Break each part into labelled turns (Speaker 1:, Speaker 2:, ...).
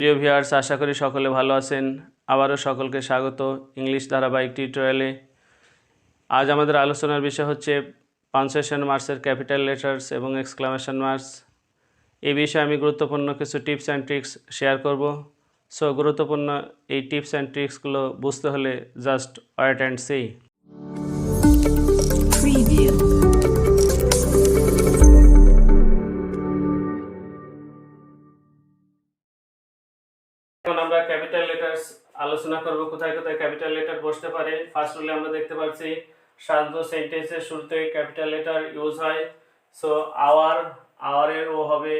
Speaker 1: প্রিয় ভিউয়ার্স, আশা করি সকলে ভালো আছেন। আবারও সকলকে স্বাগত ইংলিশ ধারাবাহিক টিউটোরিয়ালে। আজ আমাদের আলোচনার বিষয় হচ্ছে পাঞ্চুয়েশন মার্কসের ক্যাপিটাল লেটার্স এবং এক্সক্লামেশন মার্কস। এই বিষয়ে আমি গুরুত্বপূর্ণ কিছু টিপস অ্যান্ড ট্রিক্স শেয়ার করব। সো গুরুত্বপূর্ণ এই টিপস অ্যান্ড ট্রিক্সগুলো বুঝতে হলে জাস্ট ওয়েট অ্যান্ড সি। এখন আমরা ক্যাপিটাল লেটার্স আলোচনা করব, কোথায় কোথায় ক্যাপিটাল লেটার বসতে পারে। ফার্স্ট রুলে আমরা দেখতে পাচ্ছি সাধারণত সেন্টেন্সের শুরুতে ক্যাপিটাল লেটার ইউজ হয়। সো আওয়ার এর ও হবে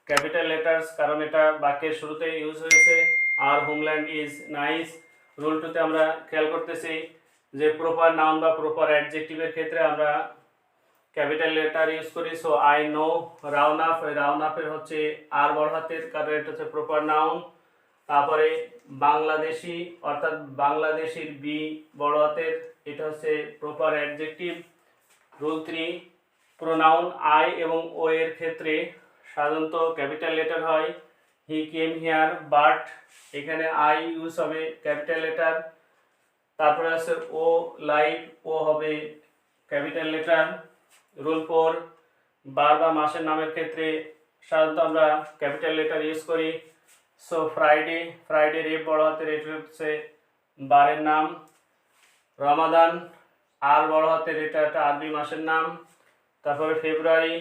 Speaker 1: ক্যাপিটাল লেটার্স, কারণ এটা বাক্যের শুরুতে ইউজ হয়েছে। আর হোমল্যান্ড ইজ নাইস। রুল টুতে আমরা খেয়াল করতেছি যে প্রপার নাউন বা প্রপার অ্যাডজেক্টিভের ক্ষেত্রে আমরা ক্যাপিটাল লেটার ইউজ করি। So I know round up, round আপের হচ্ছে আর বড় হাতের, কারণ এটা হচ্ছে প্রপার নাউন। তারপরে বাংলাদেশি অর্থাৎ বাংলাদেশির বি বড় হাতের, এটা হচ্ছে proper adjective. Rule 3, pronoun I এবং ও এর ক্ষেত্রে সাধারণত ক্যাপিটাল লেটার হয়। হি কেম হিয়ার, বাট এখানে আই ইউজ হবে ক্যাপিটাল লেটার। তারপরে আছে ও লাইফ, ও হবে ক্যাপিটাল লেটার। রুল 4, বার বা মাসের নামের ক্ষেত্রে সাধারণত আমরা ক্যাপিটাল লেটার ইউজ করি। সো ফ্রাইডে রে বড় হাতের, এটা হচ্ছে বারের নাম। রমাদান আর বড় হাতের, এটা একটা আরবি মাসের নাম। তারপরে ফেব্রুয়ারি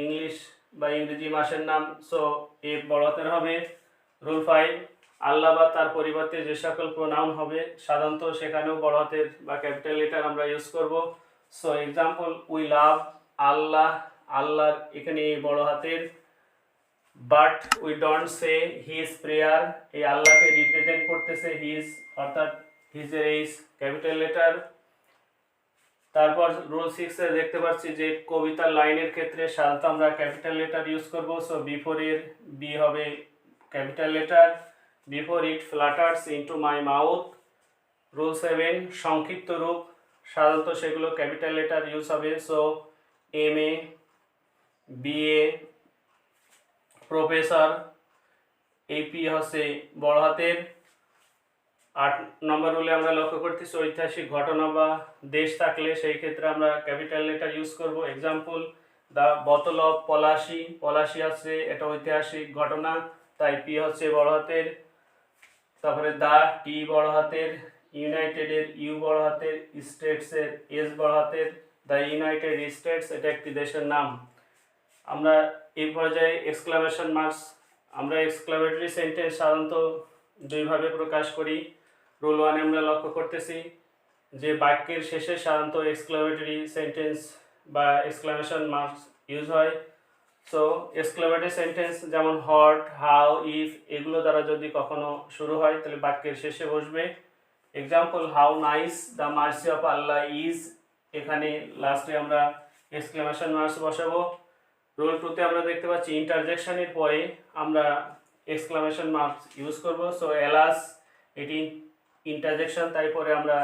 Speaker 1: ইংলিশ বা ইংরেজি মাসের নাম, সো এ বড় হাতের হবে। রুল 5, আল্লাহ বা তার পরিবর্তে যে সকল প্রোনাউন হবে সাধারণত সেখানেও বড় হাতের বা ক্যাপিটাল লেটার আমরা ইউজ করব। So example, we love Allah, আল্লাহর এখানে বড় হাতের। But we don't say his prayer, এই আল্লাহকে রিপ্রেজেন্ট করতেছে হিজ, অর্থাৎ হিজের এইস ক্যাপিটাল লেটার। তারপর রুল 6 এ দেখতে পাচ্ছি যে কবিতার লাইনের ক্ষেত্রে সাধারণত আমরা ক্যাপিটাল লেটার ইউজ করব। সো বিফোর এর বি হবে capital letter. Before it flutters into my mouth. Rule 7, সংক্ষিপ্ত রূপ সাধারণত সেগুলো ক্যাপিটাল লেটার ইউজ হবে। So M A, BA, professor, AP হচ্ছে বড় হাতের। 8 নম্বর রুলে আমরা লক্ষ্য করতেছি ঐতিহাসিক ঘটনা বা দেশ থাকলে সেই ক্ষেত্রে আমরা ক্যাপিটাল লেটার ইউজ করব। Example, the bottle of Palashi, Palashi আছে এটা ঐতিহাসিক ঘটনা, তাই পি হচ্ছে বড় হাতের। তারপরে দ্য টি বড় হাতের, ইউনাইটেডের ইউ বড় হাতের, স্টেটসের এস বড় হাতের। দ্য ইউনাইটেড স্টেটস এটা একটি দেশের নাম। আমরা এই পর্যায়ে এক্সক্লামেশন মার্কস, আমরা এক্সক্লামেটরি সেন্টেন্স সাধারণত দুইভাবে প্রকাশ করি। রুল 1 আমরা লক্ষ্য করতেছি যে বাক্যের শেষে সাধারণত এক্সক্লামেটরি সেন্টেন্স বা এক্সক্লামেশন মার্কস ইউজ হয়। সো এক্সক্লামেটরি সেন্টেন্স যেমন হট, হাউ, ইফ এগুলো দ্বারা যদি কখনো শুরু হয় তাহলে বাক্যের শেষে বসবে। Example, how nice the mercy of Allah is, এখানে লাস্টে আমরা এক্সক্লামেশন মার্কস বসাবো। রুল 2 তে আমরা দেখতে পাচ্ছি ইন্টারজেকশনের পরে আমরা এক্সক্লামেশন মার্কস ইউজ করব। সো এলাস এটি ইন্টারজেকশন, তাই পরে আমরা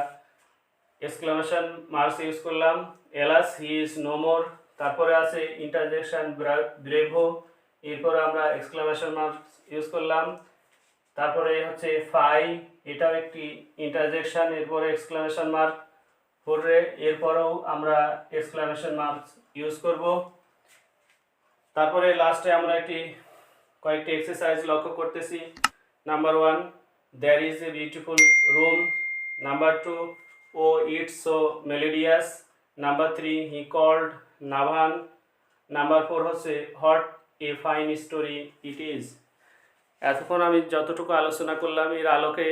Speaker 1: এক্সক্লামেশন মার্কস ইউজ করলাম। Alas he is no more, তারপরে আছে ইন্টারজেকশন ব্রেভো, এরপর আমরা এক্সক্লামেশন মার্কস ইউজ করলাম। তারপরে হচ্ছে ফাই, এটাও একটি ইন্টারজেকশন, এরপরে এক্সক্লামেশন মার্ক পরে এরপরেও আমরা এক্সক্লামেশন মার্কস ইউজ করব। তারপরে লাস্টে আমরা কয়েকটি এক্সারসাইজ লক্ষ্য করতেছি। Number 1, there is a beautiful room. Number 2, oh it's so melodious. Number 3, he called নাভান। নাম্বার 4 হচ্ছে what a fine story it is. এতক্ষণ আমি যতটুকু আলোচনা করলাম এর আলোকে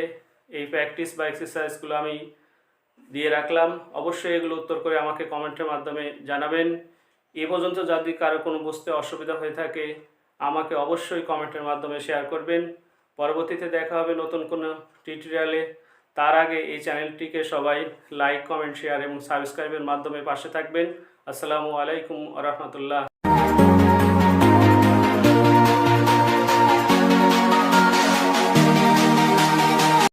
Speaker 1: এই প্র্যাকটিস বা এক্সারসাইজগুলো আমি দিয়ে রাখলাম। অবশ্যই এগুলো উত্তর করে আমাকে কমেন্টের মাধ্যমে জানাবেন। এ পর্যন্ত যদি কারো কোনো বুঝতে অসুবিধা হয়ে থাকে আমাকে অবশ্যই কমেন্টের মাধ্যমে শেয়ার করবেন। পরবর্তীতে দেখা হবে নতুন কোনো টিউটোরিয়ালে। তার আগে এই চ্যানেলটিকে সবাই লাইক, কমেন্ট, শেয়ার এবং সাবস্ক্রাইবের মাধ্যমে পাশে থাকবেন। আসসালামু আলাইকুম ওয়া রাহমাতুল্লাহ।